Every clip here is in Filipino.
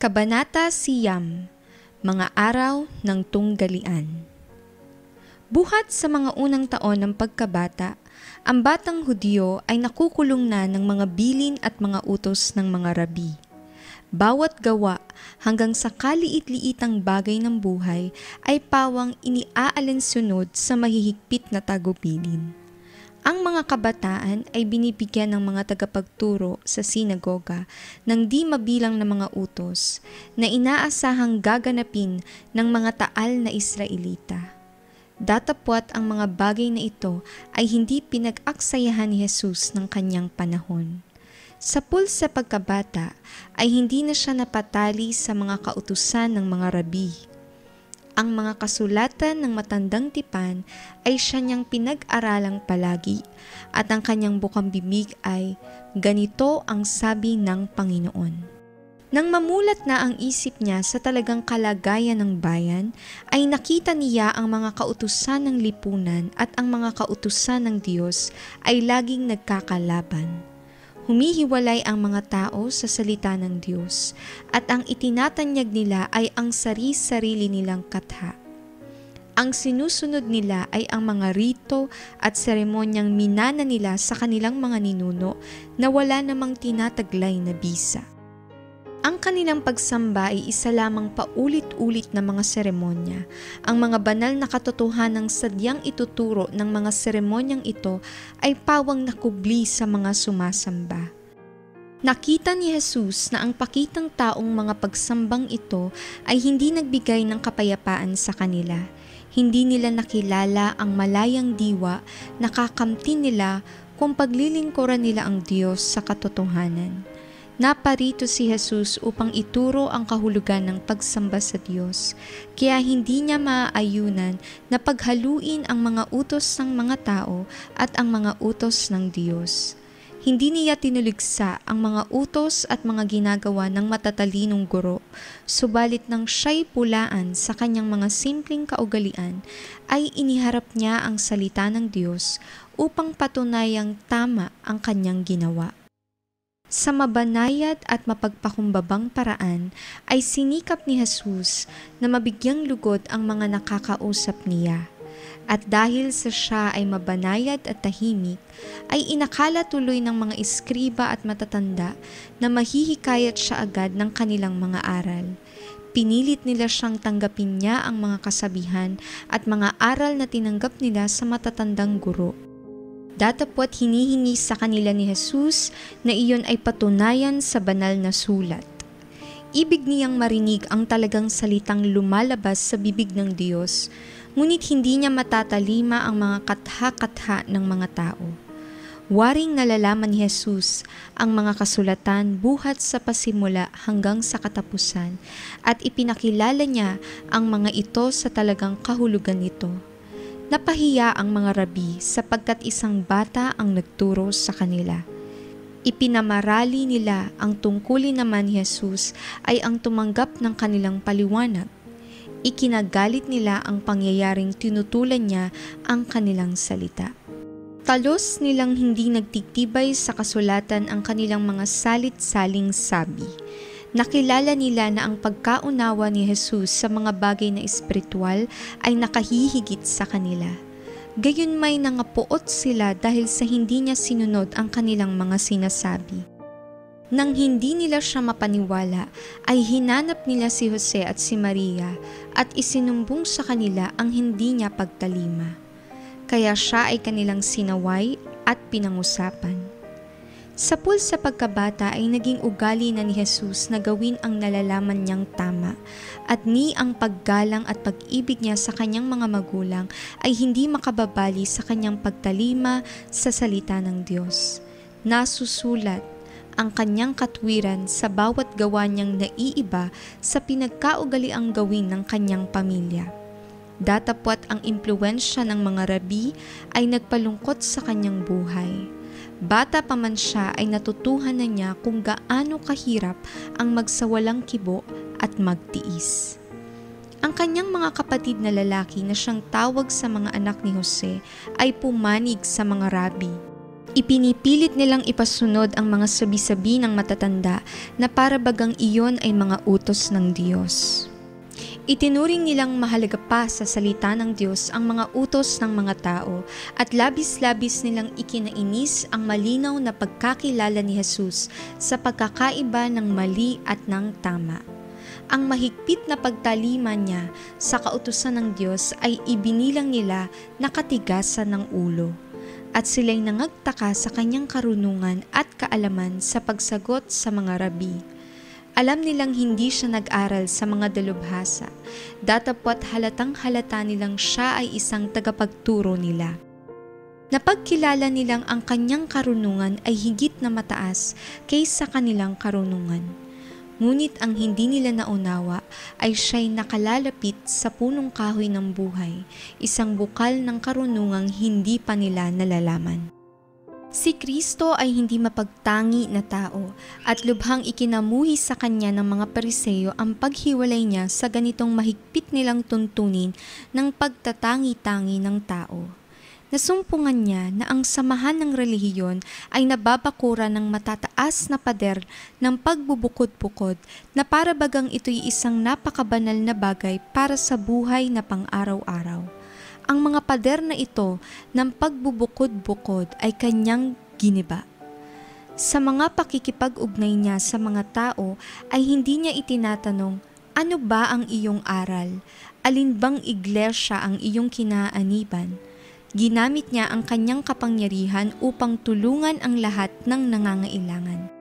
Kabanata Siyam, Mga Araw ng Tunggalian. Buhat sa mga unang taon ng pagkabata, ang batang Hudyo ay nakukulong na ng mga bilin at mga utos ng mga rabi. Bawat gawa hanggang sa kaliit-liitang bagay ng buhay ay pawang iniaalinsunod sa mahihigpit na tagubilin. Ang mga kabataan ay binibigyan ng mga tagapagturo sa sinagoga ng di mabilang na mga utos na inaasahang gaganapin ng mga taal na Israelita. Datapwat ang mga bagay na ito ay hindi pinag-aksayahan ni Jesus ng kanyang panahon. Sa pulsa pagkabata ay hindi na siya napatali sa mga kautusan ng mga rabi. Ang mga kasulatan ng matandang tipan ay siya niyang pinag-aralang palagi at ang kanyang bukang bibig ay, "Ganito ang sabi ng Panginoon." Nang mamulat na ang isip niya sa talagang kalagayan ng bayan, ay nakita niya ang mga kautusan ng lipunan at ang mga kautusan ng Diyos ay laging nagkakalaban. Humihiwalay ang mga tao sa salita ng Diyos at ang itinatanyag nila ay ang sari-sarili nilang katha. Ang sinusunod nila ay ang mga rito at seremonyang minana nila sa kanilang mga ninuno na wala namang tinataglay na bisa. Ang kanilang pagsamba ay isa lamang paulit-ulit na mga seremonya. Ang mga banal na katotohanang sadyang ituturo ng mga seremonyang ito ay pawang nakubli sa mga sumasamba. Nakita ni Jesus na ang pakitang taong mga pagsambang ito ay hindi nagbigay ng kapayapaan sa kanila. Hindi nila nakilala ang malayang diwa na kakamtin nila kung paglilingkuran nila ang Diyos sa katotohanan. Naparito si Jesus upang ituro ang kahulugan ng pagsamba sa Diyos, kaya hindi niya maaayunan na paghaluin ang mga utos ng mga tao at ang mga utos ng Diyos. Hindi niya tinuligsa ang mga utos at mga ginagawa ng matatalinong guro, subalit nang siya'y pulaan sa kanyang mga simpleng kaugalian, ay iniharap niya ang salita ng Diyos upang patunayang tama ang kanyang ginawa. Sa mabanayad at mapagpakumbabang paraan ay sinikap ni Jesus na mabigyang lugod ang mga nakakausap niya. At dahil sa siya ay mabanayad at tahimik, ay inakala tuloy ng mga iskriba at matatanda na mahihikayat siya agad ng kanilang mga aral. Pinilit nila siyang tanggapin niya ang mga kasabihan at mga aral na tinanggap nila sa matatandang guro. Datapwat hinihingi sa kanila ni Jesus na iyon ay patunayan sa banal na sulat. Ibig niyang marinig ang talagang salitang lumalabas sa bibig ng Diyos, ngunit hindi niya matatalima ang mga katha-katha ng mga tao. Waring nalalaman ni Jesus ang mga kasulatan buhat sa pasimula hanggang sa katapusan at ipinakilala niya ang mga ito sa talagang kahulugan nito. Napahiya ang mga rabi sapagkat isang bata ang nagturo sa kanila. Ipinamarali nila ang tungkulin naman ni Jesus ay ang tumanggap ng kanilang paliwanag. Ikinagalit nila ang pangyayaring tinutulan niya ang kanilang salita. Talos nilang hindi nagtitibay sa kasulatan ang kanilang mga salit-saling sabi. Nakilala nila na ang pagkaunawa ni Jesus sa mga bagay na espiritual ay nakahihigit sa kanila. Gayunmay nangapuot sila dahil sa hindi niya sinunod ang kanilang mga sinasabi. Nang hindi nila siya mapaniwala, ay hinanap nila si Jose at si Maria at isinumbong sa kanila ang hindi niya pagtalima. Kaya siya ay kanilang sinaway at pinangusapan. Sa pulsa pagkabata ay naging ugali na ni Jesus na gawin ang nalalaman niyang tama at ni ang paggalang at pag-ibig niya sa kanyang mga magulang ay hindi makababali sa kanyang pagtalima sa salita ng Diyos. Nasusulat ang kanyang katwiran sa bawat gawa niyang naiiba sa pinagkaugaliang gawin ng kanyang pamilya. Datapwat ang impluwensya ng mga rabi ay nagpalungkot sa kanyang buhay. Bata pa man siya ay natutuhan na niya kung gaano kahirap ang magsawalang kibo at magtiis. Ang kanyang mga kapatid na lalaki na siyang tawag sa mga anak ni Jose ay pumanig sa mga rabi. Ipinipilit nilang ipasunod ang mga sabi-sabi ng matatanda na para bagang iyon ay mga utos ng Diyos. Itinuring nilang mahalaga pa sa salita ng Diyos ang mga utos ng mga tao at labis-labis nilang ikinainis ang malinaw na pagkakilala ni Jesus sa pagkakaiba ng mali at ng tama. Ang mahigpit na pagtalima niya sa kautusan ng Diyos ay ibinilang nila na katigasan ng ulo. At sila'y nangagtaka sa kanyang karunungan at kaalaman sa pagsagot sa mga rabi. Alam nilang hindi siya nag-aral sa mga dalubhasa, datapwat halatang halata nilang siya ay isang tagapagturo nila. Napagkilala nilang ang kanyang karunungan ay higit na mataas kaysa kanilang karunungan. Ngunit ang hindi nila naunawa ay siya'y nakalalapit sa punong kahoy ng buhay, isang bukal ng karunungang hindi pa nila nalalaman. Si Kristo ay hindi mapagtangi na tao at lubhang ikinamuhi sa kanya ng mga Pariseo ang paghiwalay niya sa ganitong mahigpit nilang tuntunin ng pagtatangi-tangi ng tao. Nasumpungan niya na ang samahan ng relihiyon ay nababakura ng matataas na pader ng pagbubukod-bukod na para bagang ito'y isang napakabanal na bagay para sa buhay na pang-araw-araw. Ang mga pader na ito ng pagbubukod-bukod ay kanyang giniba. Sa mga pakikipag-ugnay niya sa mga tao ay hindi niya itinatanong, ano ba ang iyong aral? Alin bang iglesia ang iyong kinaaniban? Ginamit niya ang kanyang kapangyarihan upang tulungan ang lahat ng nangangailangan.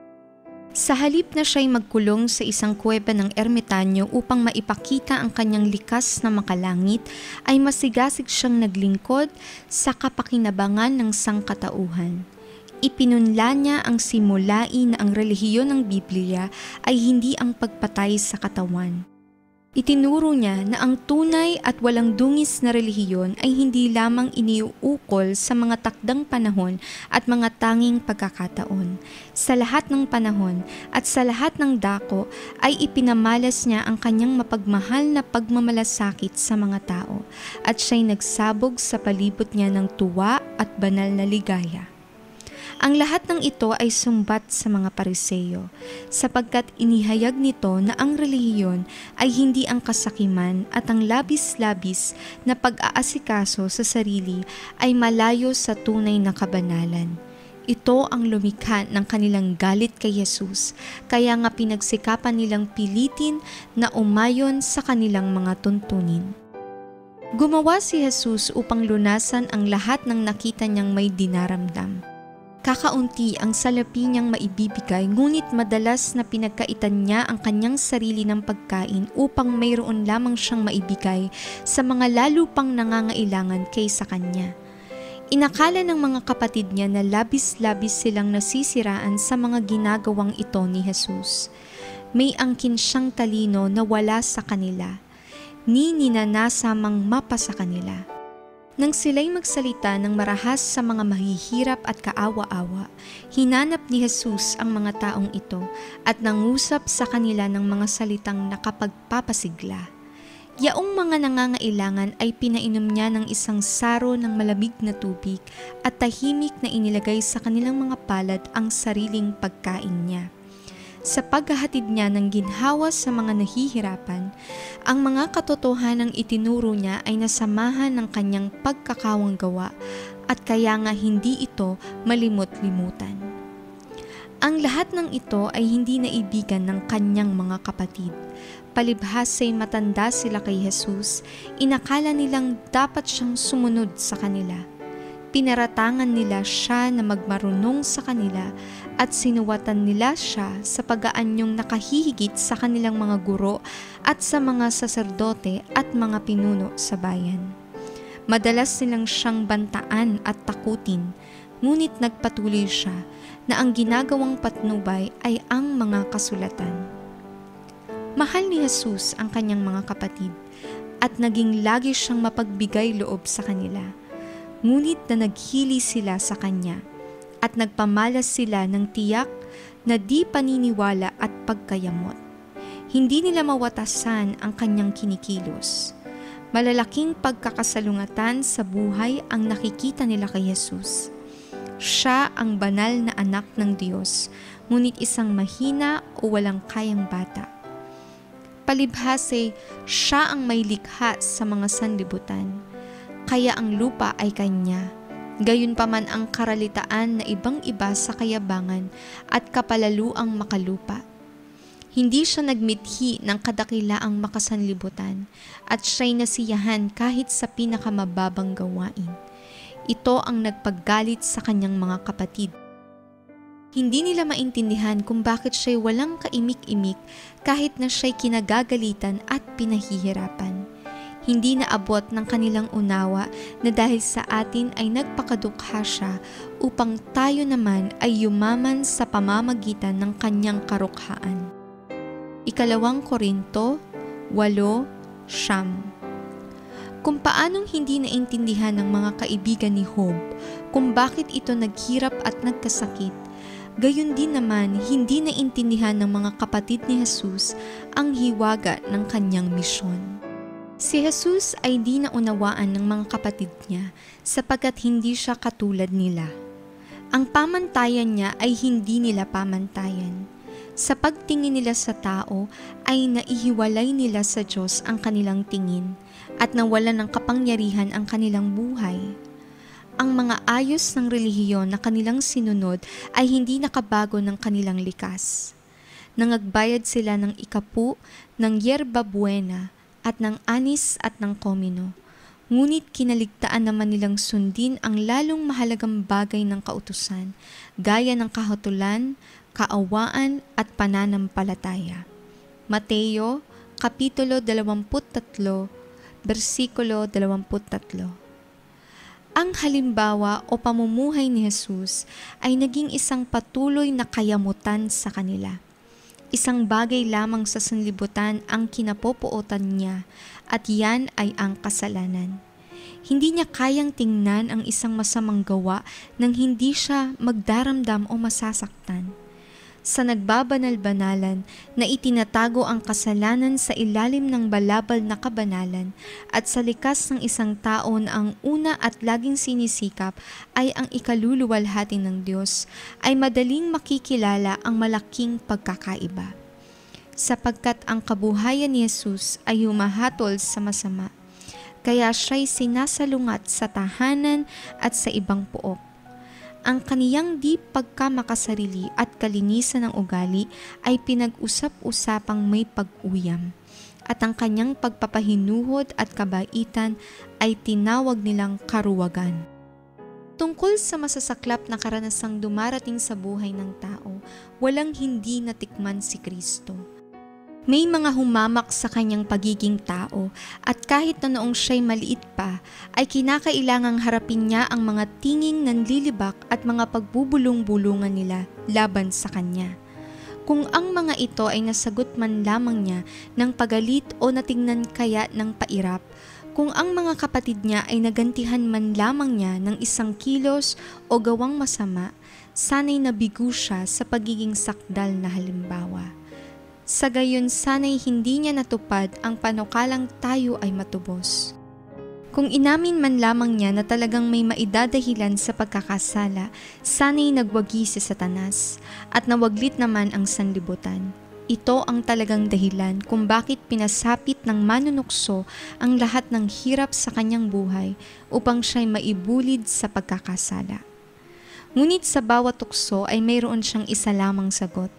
Sa halip na siya'y magkulong sa isang kuweba ng ermitanyo upang maipakita ang kanyang likas na makalangit, ay masigasig siyang naglingkod sa kapakinabangan ng sangkatauhan. Ipinunla niya ang simulain na ang relihiyon ng Biblia ay hindi ang pagpatay sa katawan. Itinuro niya na ang tunay at walang dungis na relihiyon ay hindi lamang iniuukol sa mga takdang panahon at mga tanging pagkakataon. Sa lahat ng panahon at sa lahat ng dako ay ipinamalas niya ang kanyang mapagmahal na pagmamalasakit sa mga tao at siya'y nagsabog sa palibot niya ng tuwa at banal na ligaya. Ang lahat ng ito ay sumbat sa mga Pariseo, sapagkat inihayag nito na ang relihiyon ay hindi ang kasakiman at ang labis-labis na pag-aasikaso sa sarili ay malayo sa tunay na kabanalan. Ito ang lumikha ng kanilang galit kay Jesus, kaya nga pinagsikapan nilang pilitin na umayon sa kanilang mga tuntunin. Gumawa si Jesus upang lunasan ang lahat ng nakita niyang may dinaramdam. Kakaunti ang salapi niyang maibibigay, ngunit madalas na pinagkaitan niya ang kanyang sarili ng pagkain upang mayroon lamang siyang maibigay sa mga lalo pang nangangailangan kaysa kanya. Inakala ng mga kapatid niya na labis-labis silang nasisiraan sa mga ginagawang ito ni Jesus. May angkin siyang talino na wala sa kanila, ni ninanasa mang mapa sa kanila. Nang sila'y magsalita ng marahas sa mga mahihirap at kaawa-awa, hinanap ni Jesus ang mga taong ito at nangusap sa kanila ng mga salitang nakapagpapasigla. Yaong mga nangangailangan ay pinainom niya ng isang saro ng malamig na tubig at tahimik na inilagay sa kanilang mga palad ang sariling pagkain niya. Sa paghahatid niya ng ginhawa sa mga nahihirapan, ang mga katotohanang itinuro niya ay nasamahan ng kanyang pagkakawang gawa at kaya nga hindi ito malimot-limutan. Ang lahat ng ito ay hindi naibigan ng kanyang mga kapatid. Palibhas ay matanda sila kay Jesus, inakala nilang dapat siyang sumunod sa kanila. Pinaratangan nila siya na magmarunong sa kanila at sinuwatan nila siya sa pag-aanyong nakahihigit sa kanilang mga guro at sa mga saserdote at mga pinuno sa bayan. Madalas silang siyang bantaan at takutin, ngunit nagpatuloy siya na ang ginagawang patnubay ay ang mga kasulatan. Mahal ni Jesus ang kanyang mga kapatid at naging lagi siyang mapagbigay loob sa kanila. Ngunit na naghili sila sa kanya at nagpamalas sila ng tiyak na di paniniwala at pagkayamot. Hindi nila mawatasan ang kanyang kinikilos. Malalaking pagkakasalungatan sa buhay ang nakikita nila kay Jesus. Siya ang banal na anak ng Diyos, ngunit isang mahina o walang kayang bata. Palibhasa, siya ang may likha sa mga sanlibutan, kaya ang lupa ay kanya. Gayunpaman ang karalitaan na ibang-iba sa kayabangan at kapalaluang makalupa. Hindi siya nagmithi ng kadakilaang makasanlibutan at siya'y nasiyahan kahit sa pinakamababang gawain. Ito ang nagpaggalit sa kanyang mga kapatid. Hindi nila maintindihan kung bakit siya'y walang kaimik-imik kahit na siya'y kinagagalitan at pinahihirapan. Hindi naabot ng kanilang unawa na dahil sa atin ay nagpakadukha siya upang tayo naman ay yumaman sa pamamagitan ng kanyang karukhaan. 2 Korinto 8:9. Kung paanong hindi naintindihan ng mga kaibigan ni Job kung bakit ito naghirap at nagkasakit, gayon din naman hindi naintindihan ng mga kapatid ni Jesus ang hiwaga ng kanyang misyon. Si Jesus ay di naunawaan ng mga kapatid niya sapagkat hindi siya katulad nila. Ang pamantayan niya ay hindi nila pamantayan. Sa pagtingin nila sa tao ay naihiwalay nila sa Diyos ang kanilang tingin at nawalan ng kapangyarihan ang kanilang buhay. Ang mga ayos ng relihiyon na kanilang sinunod ay hindi nakabago ng kanilang likas. Nangagbayad sila ng ikapu, ng yerba buena, at ng anis at ng komino. Ngunit kinaligtaan naman nilang sundin ang lalong mahalagang bagay ng kautusan, gaya ng kahatulan, kaawaan at pananampalataya. Mateo, Kapitulo 23, versikulo 23. Ang halimbawa o pamumuhay ni Jesus ay naging isang patuloy na kayamutan sa kanila. Isang bagay lamang sa sanlibutan ang kinapopuotan niya at yan ay ang kasalanan. Hindi niya kayang tingnan ang isang masamang gawa nang hindi siya magdaramdam o masasaktan. Sa nagbabanal-banalan na itinatago ang kasalanan sa ilalim ng balabal na kabanalan at sa likas ng isang tao na ang una at laging sinisikap ay ang ikaluluwalhati ng Diyos, ay madaling makikilala ang malaking pagkakaiba. Sapagkat ang kabuhayan ni Jesus ay humahatol sa masama, kaya siya'y sinasalungat sa tahanan at sa ibang pook. Ang kaniyang di pagkamakasarili at kalinisan ng ugali ay pinag-usap-usapang may pag-uyam, at ang kanyang pagpapahinuhod at kabaitan ay tinawag nilang karuwagan. Tungkol sa masasaklap na karanasang dumarating sa buhay ng tao, walang hindi natikman si Kristo. May mga humamak sa kanyang pagiging tao at kahit na noong siya'y maliit pa, ay kinakailangang harapin niya ang mga tinging nanlilibak at mga pagbubulong-bulungan nila laban sa kanya. Kung ang mga ito ay nasagot man lamang niya ng pagalit o natingnan kaya ng pairap, kung ang mga kapatid niya ay nagantihan man lamang niya ng isang kilos o gawang masama, sana'y nabigo siya sa pagiging sakdal na halimbawa. Sa gayon sana'y hindi niya natupad ang panukalang tayo ay matubos. Kung inamin man lamang niya na talagang may maidadahilan sa pagkakasala, sana'y nagwagi si Satanas at nawaglit naman ang sanlibutan. Ito ang talagang dahilan kung bakit pinasapit ng manunukso ang lahat ng hirap sa kanyang buhay upang siya'y maibulid sa pagkakasala. Ngunit sa bawat tukso ay mayroon siyang isa lamang sagot,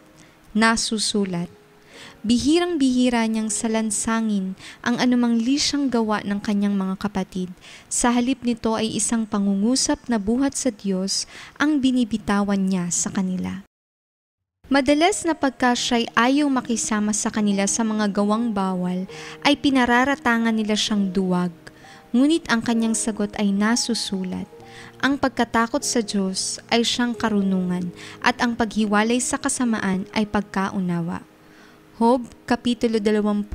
nasusulat. Bihirang-bihira niyang salansangin ang anumang lisyang gawa ng kanyang mga kapatid. Sa halip nito ay isang pangungusap na buhat sa Diyos ang binibitawan niya sa kanila. Madalas na pagka siya'y ayaw makisama sa kanila sa mga gawang bawal, ay pinararatangan nila siyang duwag. Ngunit ang kanyang sagot ay nasusulat. Ang pagkatakot sa Diyos ay siyang karunungan at ang paghiwalay sa kasamaan ay pagkaunawa. Job, Kapitulo 28,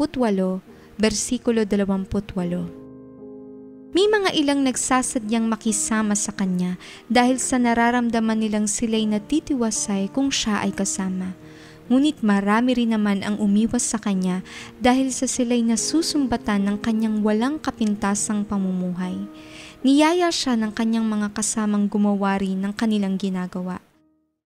versikulo 28. May mga ilang nagsasadyang makisama sa kanya dahil sa nararamdaman nilang sila'y natitiwasay kung siya ay kasama. Ngunit marami rin naman ang umiwas sa kanya dahil sa sila'y nasusumbatan ng kanyang walang kapintasang pamumuhay. Niyaya siya ng kanyang mga kasamang gumawa rin ng kanilang ginagawa.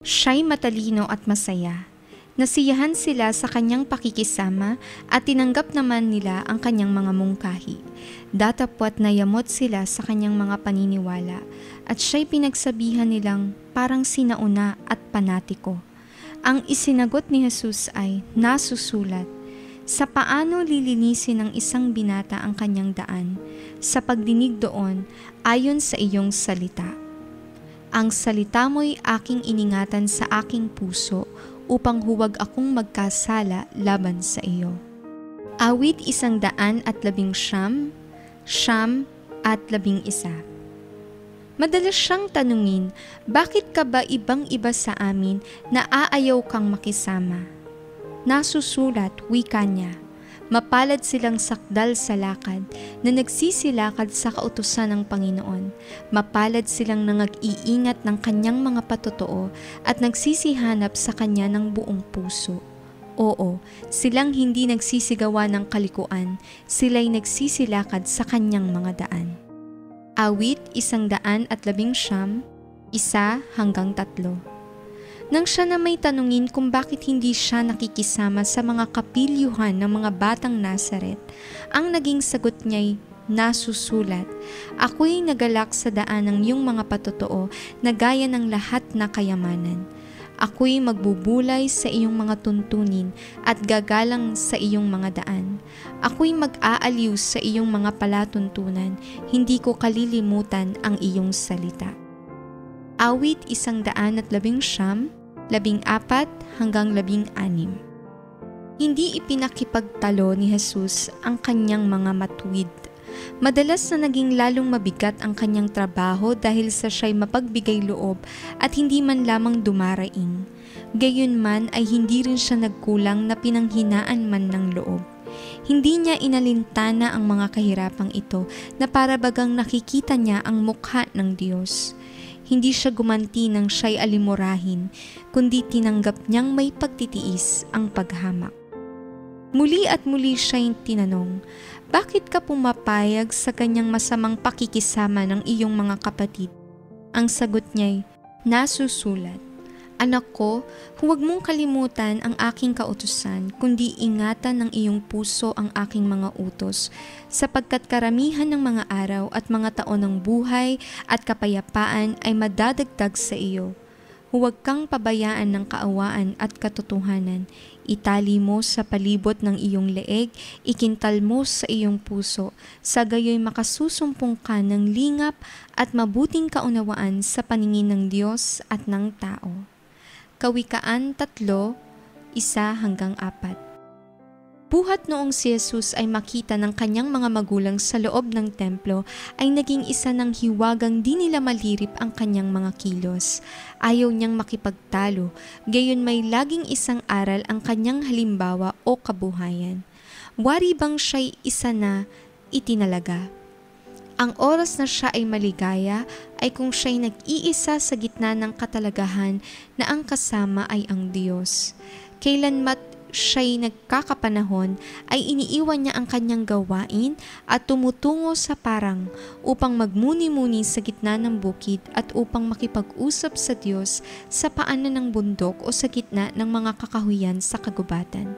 Siya'y matalino at masaya. Nasiyahan sila sa kanyang pakikisama at tinanggap naman nila ang kanyang mga mungkahi. Datapwat nayamot sila sa kanyang mga paniniwala at siya'y pinagsabihan nilang parang sinauna at panatiko. Ang isinagot ni Jesus ay nasusulat, sa paano lilinisin ng isang binata ang kanyang daan, sa pagdinig doon ayon sa iyong salita. Ang salita mo'y aking iningatan sa aking puso upang huwag akong magkasala laban sa iyo. Awit 119, 11. Madalas siyang tanungin, bakit ka ba ibang-iba sa amin na aayaw kang makisama? Nasusulat, wika niya, mapalad silang sakdal sa lakad na nagsisilakad sa kautusan ng Panginoon. Mapalad silang nangag-iingat ng kanyang mga patotoo at nagsisihanap sa kanya ng buong puso. Oo, silang hindi nagsisigawa ng kalikuan, sila'y nagsisilakad sa kanyang mga daan. Awit 119, 1-3. Nang siya na may tanungin kung bakit hindi siya nakikisama sa mga kapilyuhan ng mga batang Nazaret, ang naging sagot niya'y nasusulat, ako'y nagalak sa daan ng iyong mga patotoo na gaya ng lahat na kayamanan. Ako'y magbubulay sa iyong mga tuntunin at gagalang sa iyong mga daan. Ako'y mag-aaliw sa iyong mga palatuntunan, hindi ko kalilimutan ang iyong salita. Awit 119, 14-16. Hindi ipinakipagtalo ni Jesus ang kanyang mga matuwid. Madalas na naging lalong mabigat ang kanyang trabaho dahil sa siya'y mapagbigay loob at hindi man lamang dumaraing. Gayunman ay hindi rin siya nagkulang na pinanghinaan man ng loob. Hindi niya inalintana ang mga kahirapang ito na para bagang nakikita niya ang mukha ng Diyos. Hindi siya gumanti nang siya'y alimurahin, kundi tinanggap niyang may pagtitiis ang paghamak. Muli at muli siya'y tinanong, bakit ka pumapayag sa kanyang masamang pakikisama ng iyong mga kapatid? Ang sagot niya'y, nasusulat, anak ko, huwag mong kalimutan ang aking kautusan, kundi ingatan ng iyong puso ang aking mga utos, sapagkat karamihan ng mga araw at mga taon ng buhay at kapayapaan ay madadagdag sa iyo. Huwag kang pabayaan ng kaawaan at katotohanan. Itali mo sa palibot ng iyong leeg, ikintal mo sa iyong puso, sa gayoy makasusumpong ka ng lingap at mabuting kaunawaan sa paningin ng Diyos at ng tao. Kawikaan 3:1-4. Buhat noong si Jesus ay makita ng kanyang mga magulang sa loob ng templo, ay naging isa ng hiwagang di nila malirip ang kanyang mga kilos. Ayaw niyang makipagtalo, gayon may laging isang aral ang kanyang halimbawa o kabuhayan. Wari bang siya'y isa na itinalaga? Ang oras na siya ay maligaya ay kung siya'y nag-iisa sa gitna ng katalagahan na ang kasama ay ang Diyos. Kailanmat siya'y nagkakapanahon ay iniiwan niya ang kanyang gawain at tumutungo sa parang upang magmuni-muni sa gitna ng bukid at upang makipag-usap sa Diyos sa paanan ng bundok o sa gitna ng mga kakahuyan sa kagubatan.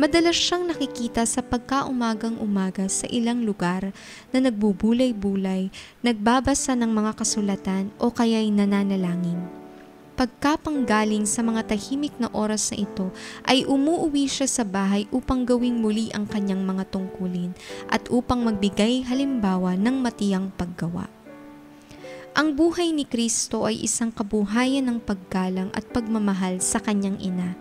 Madalas siyang nakikita sa pagkaumagang-umaga sa ilang lugar na nagbubulay-bulay, nagbabasa ng mga kasulatan o kaya'y nananalangin. Pagkapanggaling sa mga tahimik na oras na ito, ay umuuwi siya sa bahay upang gawing muli ang kanyang mga tungkulin at upang magbigay halimbawa ng matiyang paggawa. Ang buhay ni Kristo ay isang kabuhayan ng paggalang at pagmamahal sa kanyang ina.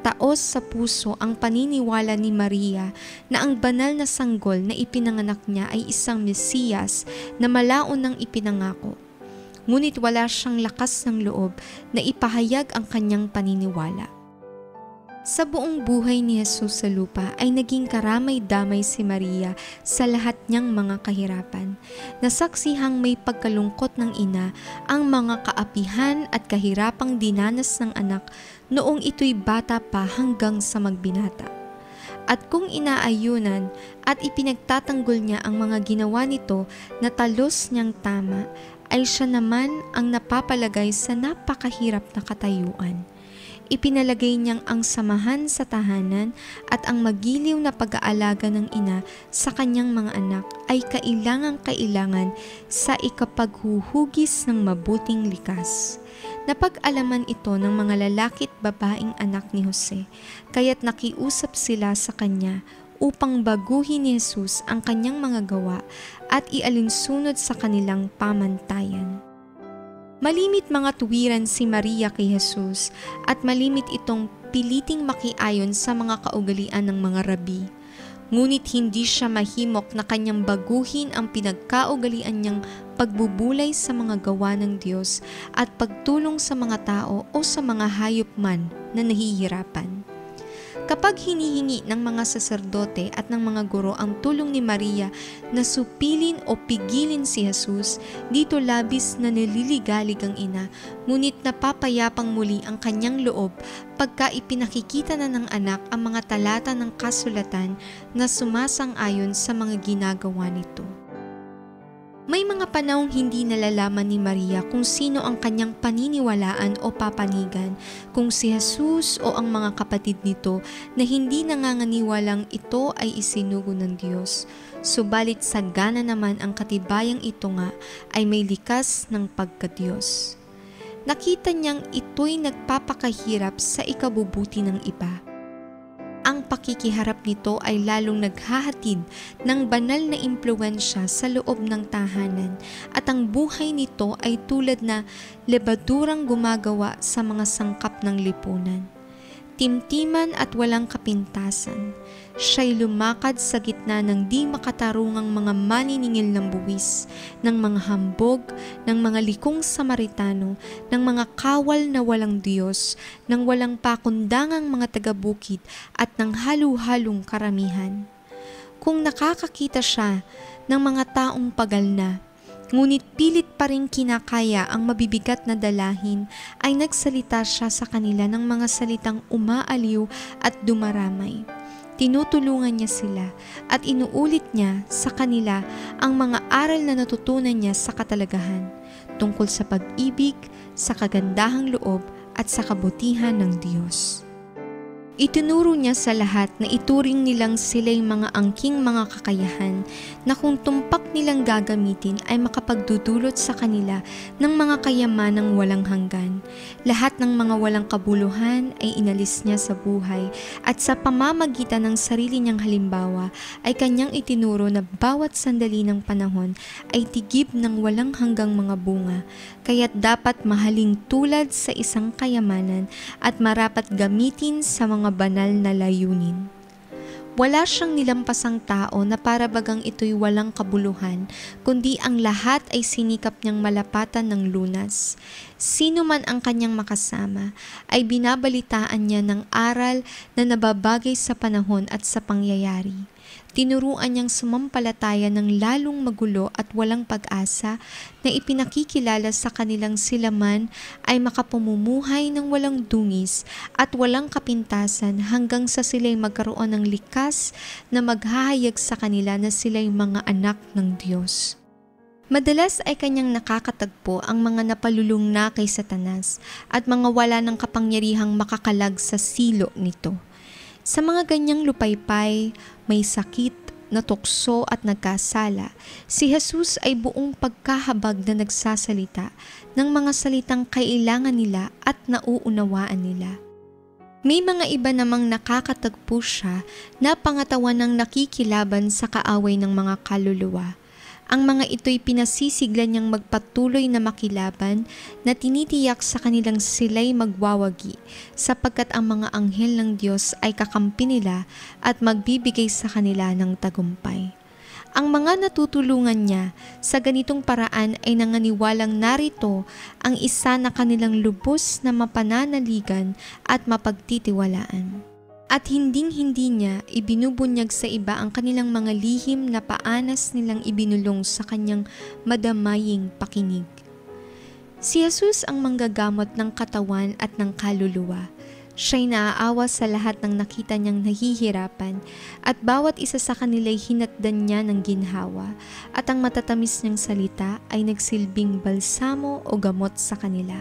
Taos sa puso ang paniniwala ni Maria na ang banal na sanggol na ipinanganak niya ay isang Mesiyas na malaon ng ipinangako. Ngunit wala siyang lakas ng loob na ipahayag ang kanyang paniniwala. Sa buong buhay ni Jesus sa lupa ay naging karamay-damay si Maria sa lahat niyang mga kahirapan. Nasaksihang may pagkalungkot ng ina ang mga kaapihan at kahirapang dinanas ng anak noong ito'y bata pa hanggang sa magbinata. At kung inaayunan at ipinagtatanggol niya ang mga ginawa nito na talos niyang tama, ay siya naman ang napapalagay sa napakahirap na katayuan. Ipinalagay niyang ang samahan sa tahanan at ang magiliw na pag-aalaga ng ina sa kanyang mga anak ay kailangang-kailangan sa ikapaghuhugis ng mabuting likas. Napag-alaman ito ng mga lalaki at babaeng anak ni Jose, kaya't nakiusap sila sa kanya upang baguhin ni Jesus ang kanyang mga gawa at ialinsunod sa kanilang pamantayan. Malimit mga tuwiran si Maria kay Jesus at malimit itong piliting makiayon sa mga kaugalian ng mga rabi. Ngunit hindi siya mahimok na kanyang baguhin ang pinagkaugalian niyang pagbubulay sa mga gawa ng Diyos at pagtulong sa mga tao o sa mga hayop man na nahihirapan. Kapag hinihingi ng mga saserdote at ng mga guro ang tulong ni Maria na supilin o pigilin si Jesus, dito labis na nililigalig ang ina, ngunit napapayapang muli ang kanyang loob pagka ipinakikita na ng anak ang mga talata ng kasulatan na sumasang-ayon sa mga ginagawa nito. May mga panahong hindi nalalaman ni Maria kung sino ang kanyang paniniwalaan o papanigan, kung si Jesus o ang mga kapatid nito na hindi nanganganiwalang ito ay isinugo ng Diyos. Subalit sagana naman ang katibayang ito nga ay may likas ng pagka-Diyos. Nakita niyang ito'y nagpapakahirap sa ikabubuti ng iba. Ang pakikiharap nito ay lalong naghahatid ng banal na impluwensya sa loob ng tahanan at ang buhay nito ay tulad na lebadurang gumagawa sa mga sangkap ng lipunan. Timtiman at walang kapintasan, siya'y lumakad sa gitna ng di makatarungang mga maniningil ng buwis, ng mga hambog, ng mga likong Samaritano, ng mga kawal na walang Diyos, ng walang pakundangang mga taga-bukid at ng halu-halong karamihan. Kung nakakakita siya ng mga taong pagal na, ngunit pilit pa rin kinakaya ang mabibigat na dalahin, ay nagsalita siya sa kanila ng mga salitang umaaliw at dumaramay. Tinutulungan niya sila at inuulit niya sa kanila ang mga aral na natutunan niya sa katalagahan tungkol sa pag-ibig, sa kagandahang loob at sa kabutihan ng Diyos. Itinuro niya sa lahat na ituring nilang sila'y mga angking mga kakayahan na kung tumpak nilang gagamitin ay makapagdudulot sa kanila ng mga kayamanang walang hanggan. Lahat ng mga walang kabuluhan ay inalis niya sa buhay at sa pamamagitan ng sarili niyang halimbawa ay kanyang itinuro na bawat sandali ng panahon ay tigib ng walang hanggang mga bunga, kaya't dapat mahaling tulad sa isang kayamanan at marapat gamitin sa mga banal na layunin. Wala siyang nilampasang tao na para bagang ito'y walang kabuluhan, kundi ang lahat ay sinikap niyang malapatan ng lunas. Sino man ang kanyang makasama, ay binabalitaan niya ng aral na nababagay sa panahon at sa pangyayari. Tinuruan niyang sumampalataya ng lalong magulo at walang pag-asa na ipinakikilala sa kanilang sila man ay makapamumuhay ng walang dungis at walang kapintasan hanggang sa sila'y magkaroon ng likas na maghahayag sa kanila na sila'y mga anak ng Diyos. Madalas ay kanyang nakakatagpo ang mga napalulong na kay Satanas at mga wala ng kapangyarihang makakalag sa silo nito. Sa mga ganyang lupaypay, may sakit, natukso at nagkasala, si Jesus ay buong pagkahabag na nagsasalita ng mga salitang kailangan nila at nauunawaan nila. May mga iba namang nakakatagpo siya na pangatawan ng nakikilaban sa kaaway ng mga kaluluwa. Ang mga ito'y pinasisiglan niyang magpatuloy na makilaban na tinitiyak sa kanilang sila'y magwawagi sapagkat ang mga anghel ng Diyos ay kakampi nila at magbibigay sa kanila ng tagumpay. Ang mga natutulungan niya sa ganitong paraan ay nanganiwalang narito ang isa na kanilang lubos na mapananaligan at mapagtitiwalaan. At hinding-hindi niya ibinubunyag sa iba ang kanilang mga lihim na paanas nilang ibinulong sa kanyang madamaying pakinig. Si Jesus ang manggagamot ng katawan at ng kaluluwa. Siya'y naaawa sa lahat ng nakita niyang nahihirapan at bawat isa sa kanila'y hinatdan niya ng ginhawa at ang matatamis niyang salita ay nagsilbing balsamo o gamot sa kanila.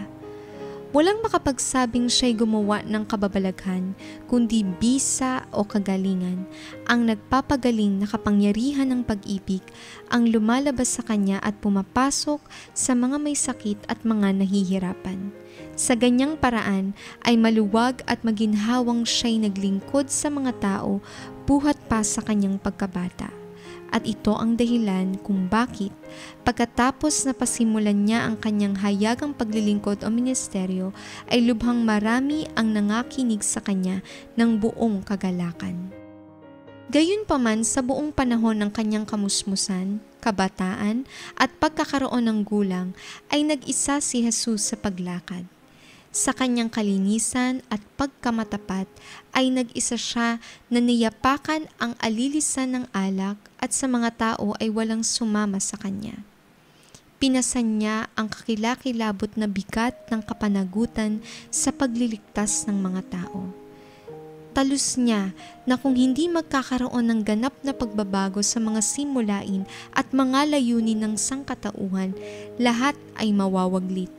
Walang makapagsabing siya'y gumawa ng kababalaghan, kundi bisa o kagalingan, ang nagpapagaling na kapangyarihan ng pag-ibig ang lumalabas sa kanya at pumapasok sa mga may sakit at mga nahihirapan. Sa ganyang paraan ay maluwag at maginhawang siya'y naglingkod sa mga tao buhat pa sa kanyang pagkabata. At ito ang dahilan kung bakit pagkatapos na pasimulan niya ang kanyang hayagang paglilingkod o ministeryo ay lubhang marami ang nangakinig sa kanya ng buong kagalakan. Gayunpaman sa buong panahon ng kanyang kamusmusan, kabataan at pagkakaroon ng gulang ay nag-isa si Jesus sa paglakad. Sa kanyang kalinisan at pagkamatapat ay nag-isa siya na niyapakan ang alilisan ng alak at sa mga tao ay walang sumama sa kanya. Pinasan niya ang kakilakilabot na bigat ng kapanagutan sa pagliligtas ng mga tao. Talus niya na kung hindi magkakaroon ng ganap na pagbabago sa mga simulain at mga layunin ng sangkatauhan, lahat ay mawawaglit.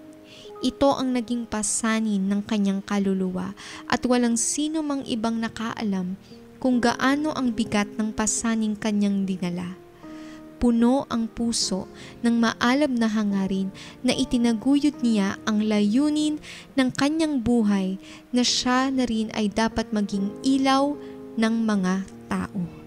Ito ang naging pasanin ng kanyang kaluluwa at walang sino mang ibang nakaalam kung gaano ang bigat ng pasaning kanyang dinala. Puno ang puso ng maalab na hangarin na itinaguyod niya ang layunin ng kanyang buhay na siya na rin ay dapat maging ilaw ng mga tao.